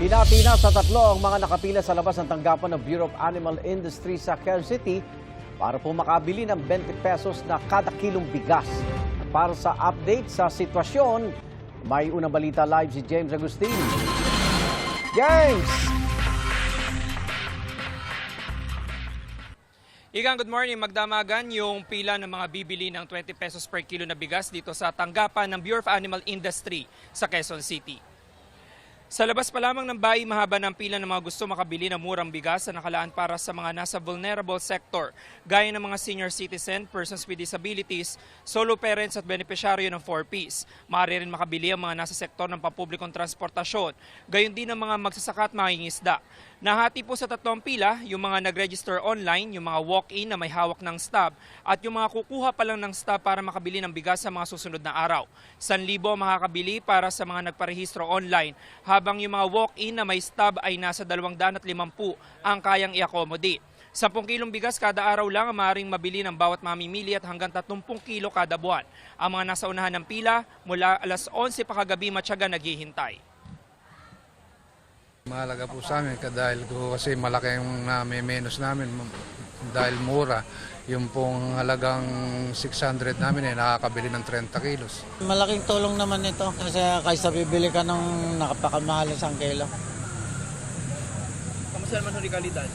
Hinati na sa tatlo ang mga nakapila sa labas ng tanggapan ng Bureau of Animal Industry sa Quezon City para po makabili ng 20 pesos na kada kilong bigas. At para sa update sa sitwasyon, may unang balita live si James Agustin. James! Igang, good morning. Magdamagan yung pila ng mga bibili ng 20 pesos per kilo na bigas dito sa tanggapan ng Bureau of Animal Industry sa Quezon City. Sa labas pa lamang ng bahay, mahaba ng pila ng mga gusto makabili ng murang bigas na nakalaan para sa mga nasa vulnerable sector, gaya ng mga senior citizen, persons with disabilities, solo parents at benepisyaryo ng 4Ps. Maaari rin makabili ang mga nasa sektor ng pampublikong transportasyon, gayon din ang mga magsasaka at mangingisda. Nahati po sa tatlong pila, yung mga nag-register online, yung mga walk-in na may hawak ng stub, at yung mga kukuha pa lang ng stub para makabili ng bigas sa mga susunod na araw. 1,000 makakabili para sa mga nagparehistro online, habang yung mga walk-in na may stub ay nasa 250 ang kayang i-accommodate. 10 kilong bigas kada araw lang ang maaaring mabili ng bawat mamimili at hanggang 30 kilo kada buwan. Ang mga nasa unahan ng pila, mula alas 11 pa kagabi matyaga naghihintay. Mahalaga po sa amin dahil kasi malaki yung menos namin dahil mura. Yung pong halagang 600 namin ay nakakabili ng 30 kilos. Malaking tulong naman ito kasi kaysa bibili ka ng nakapakamahal isang kilo. Kamusta naman ang kalidad?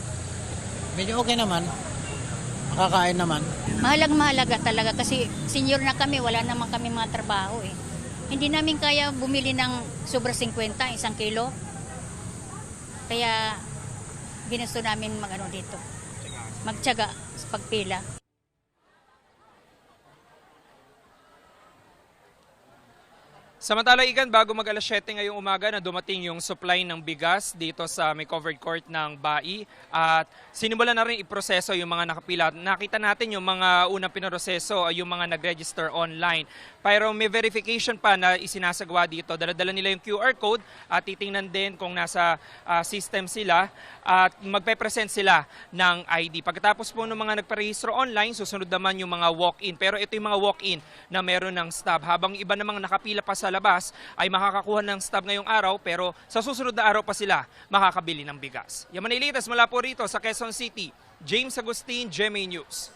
Medyo okay naman. Makakain naman. Mahalaga talaga kasi senior na kami, wala naman kami mga trabaho eh. Hindi namin kaya bumili ng sobra 50, isang kilo. Kaya ginusto namin magtiyaga sa pagpila. Samantala, Igan, bago mag alas 7 ngayong umaga na dumating yung supply ng bigas dito sa may covered court ng BAI at sinimulan na rin iproseso yung mga nakapila. Nakita natin yung mga unang pinoproseso ay yung mga nag-register online. Pero may verification pa na isinasagawa dito. Dala-dala nila yung QR code at titingnan din kung nasa system sila at magpe-present sila ng ID. Pagkatapos po ng mga nagparehistro online, susunod naman yung mga walk-in. Pero ito yung mga walk-in na meron ng stub. Habang iba namang nakapila pa sa labas ay makakakuha ng stub ngayong araw pero sa susunod na araw pa sila makakabili ng bigas. Yaman ilitas mula po rito sa Quezon City, James Agustin, GMA News.